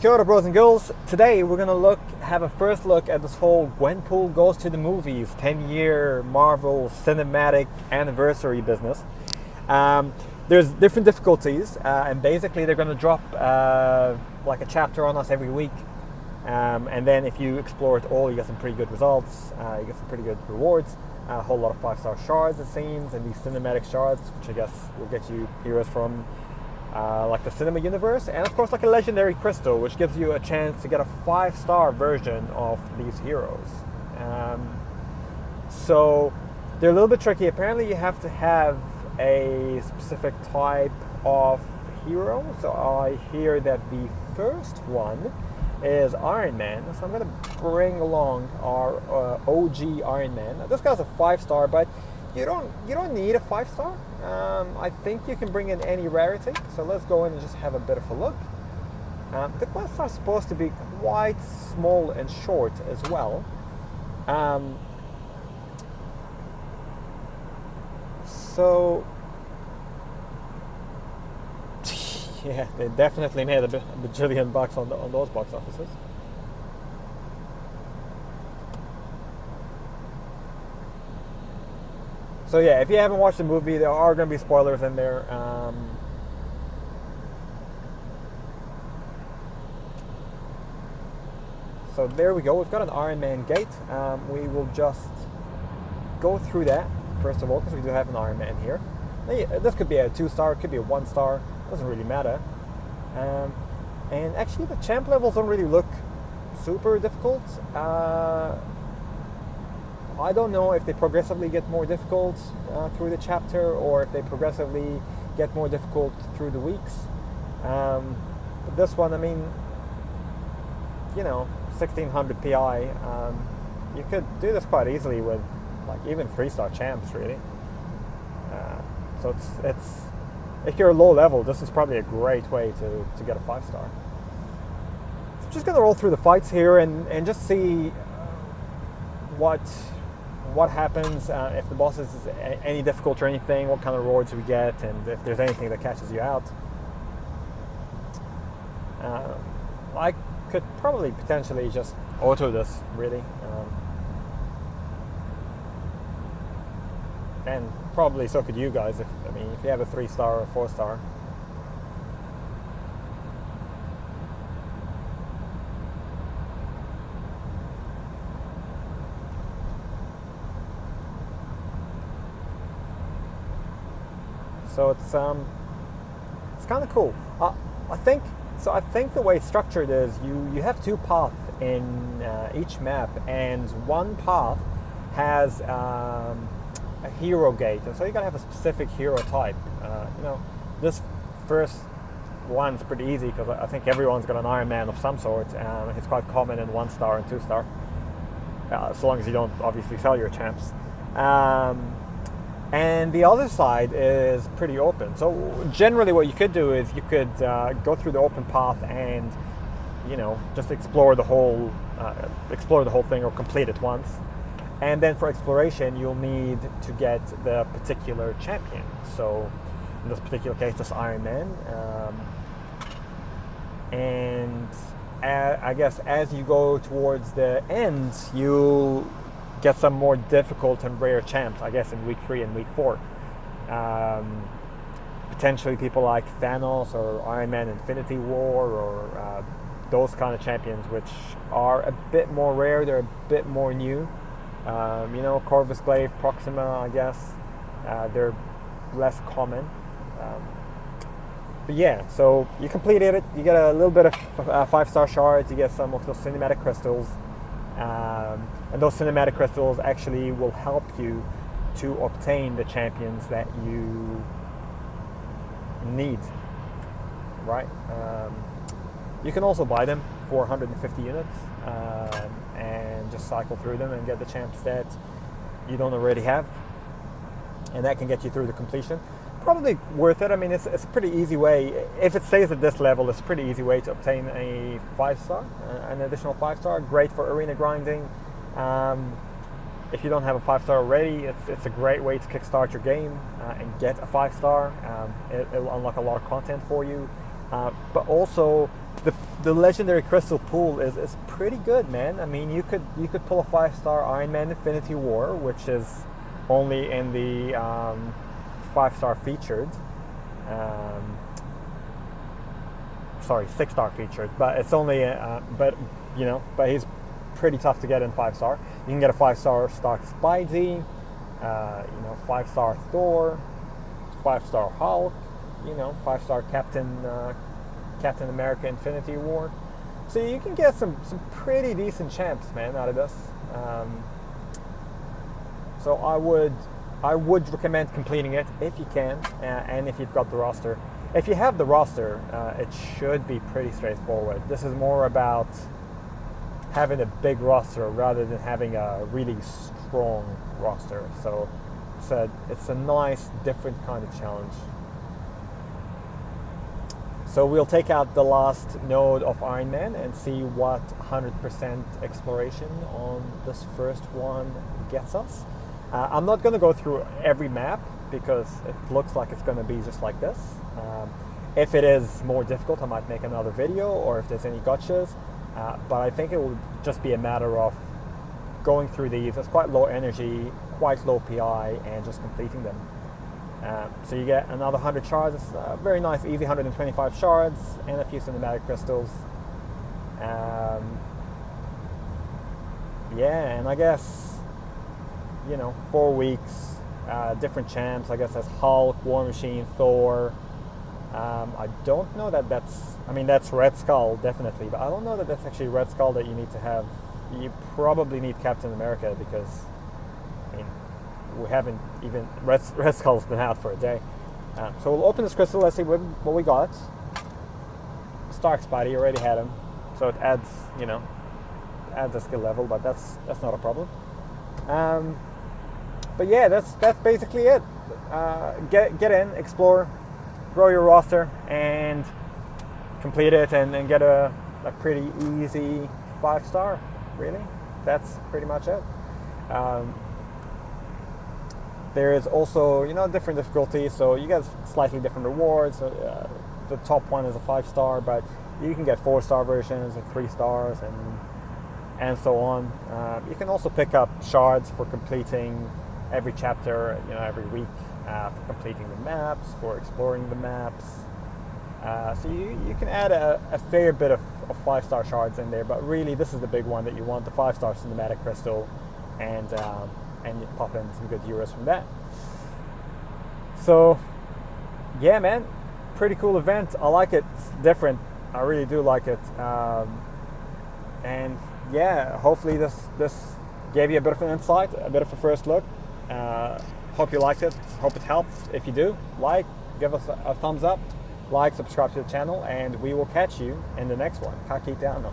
Kia ora, bros and girls. Today we're gonna have a first look at this whole Gwenpool goes to the movies 10-year Marvel cinematic anniversary business. There's different difficulties, and basically they're gonna drop like a chapter on us every week. And then if you explore it all, you get some pretty good results. You get some pretty good rewards. A whole lot of 5-star shards, it seems, and these cinematic shards, which I guess will get you heroes from like the cinema universe, and of course like a legendary crystal, which gives you a chance to get a 5-star version of these heroes. So they're a little bit tricky. Apparently you have to have a specific type of hero. So I hear that the first one is Iron Man, so I'm going to bring along our OG Iron Man. Now, this guy's a 5-star, but you don't need a 5-star. I think you can bring in any rarity, so let's go in and just have a bit of a look. The quests are supposed to be quite small and short as well. So yeah, they definitely made a bajillion bucks on those box offices. So yeah, if you haven't watched the movie, there are going to be spoilers in there. So there we go. We've got an Iron Man gate. We will just go through that first of all, because we do have an Iron Man here. This could be a 2-star, it could be a 1-star. Doesn't really matter. And actually, the champ levels don't really look super difficult. I don't know if they progressively get more difficult through the chapter, or if they progressively get more difficult through the weeks. But this one, I mean, 1600 PI, you could do this quite easily with like even 3-star champs, really. So it's if you're low level, this is probably a great way to get a 5-star. So just gonna roll through the fights here and just see what happens if the boss is any difficult or anything, what kind of rewards we get, and if there's anything that catches you out. I could probably potentially just auto this, really. And probably so could you guys if you have a 3-star or a 4-star. So it's kind of cool. I think the way it's structured is you have 2 paths in each map, and one path has a hero gate, and so you gotta have a specific hero type. This first one's pretty easy because I think everyone's got an Iron Man of some sort. It's quite common in 1-star and 2-star, so long as you don't obviously sell your champs. And the other side is pretty open. So generally what you could do is you could go through the open path and just explore the whole thing, or complete it once. And then for exploration, you'll need to get the particular champion. So in this particular case, this Iron Man. And I guess as you go towards the end, you'll get some more difficult and rare champs, I guess, in week 3 and week 4. Potentially people like Thanos or Iron Man Infinity War, or those kind of champions, which are a bit more rare, they're a bit more new. Corvus Glaive, Proxima, I guess, they're less common. But yeah, so you completed it, you get a little bit of 5-star shards, you get some of those cinematic crystals. And those cinematic crystals actually will help you to obtain the champions that you need, right? You can also buy them for 150 units and just cycle through them and get the champs that you don't already have, and that can get you through the completion. Probably worth it. I mean, it's a pretty easy way. If it stays at this level, it's a pretty easy way to obtain a 5-star, an additional 5-star. Great for arena grinding. If you don't have a 5-star already, it's a great way to kickstart your game and get a 5-star. It'll unlock a lot of content for you. But also, the legendary crystal pool is pretty good, man. I mean, you could pull a 5-star Ironman Infinity War, which is only in the 5-star featured. Sorry, 6-star featured, but it's only but he's pretty tough to get in 5-star. You can get a 5-star Stark Spidey, 5-star Thor, 5-star Hulk, 5-star Captain America Infinity War. So you can get some pretty decent champs, man, out of this. So I would recommend completing it if you can, and if you've got the roster. If you have the roster, it should be pretty straightforward. This is more about having a big roster rather than having a really strong roster. So it's a nice, different kind of challenge. So we'll take out the last node of Ironman and see what 100% exploration on this first one gets us. I'm not going to go through every map because it looks like it's going to be just like this. If it is more difficult, I might make another video, or if there's any gotchas. But I think it will just be a matter of going through these. It's quite low energy, quite low PI, and just completing them. So you get another 100 shards. It's a very nice, easy 125 shards and a few cinematic crystals. Yeah, and I guess 4 weeks, different champs. I guess that's Hulk, War Machine, Thor. I don't know that's Red Skull definitely, but I don't know that that's actually Red Skull that you need to have. You probably need Captain America because we haven't even Red Skull's been out for a day. So we'll open this crystal. Let's see what we got. Stark Spidey, already had him, so it adds a skill level, but that's not a problem. But yeah, that's basically it. Get in, explore, grow your roster, and complete it, and get a pretty easy 5-star. Really, that's pretty much it. There is also, different difficulties, so you get slightly different rewards. So, the top one is a 5-star, but you can get 4-star versions and 3 stars and so on. You can also pick up shards for completing every chapter, every week, for completing the maps, for exploring the maps. So you can add a fair bit of 5-star shards in there, but really this is the big one that you want, the 5-star cinematic crystal, and you pop in some good euros from that. So yeah, man, pretty cool event. I like it. It's different. I really do like it. And yeah, hopefully this gave you a bit of an insight, a bit of a first look. Hope you liked it. Hope it helped. If you do, give us a thumbs up, subscribe to the channel, and we will catch you in the next one. Ka kite ano.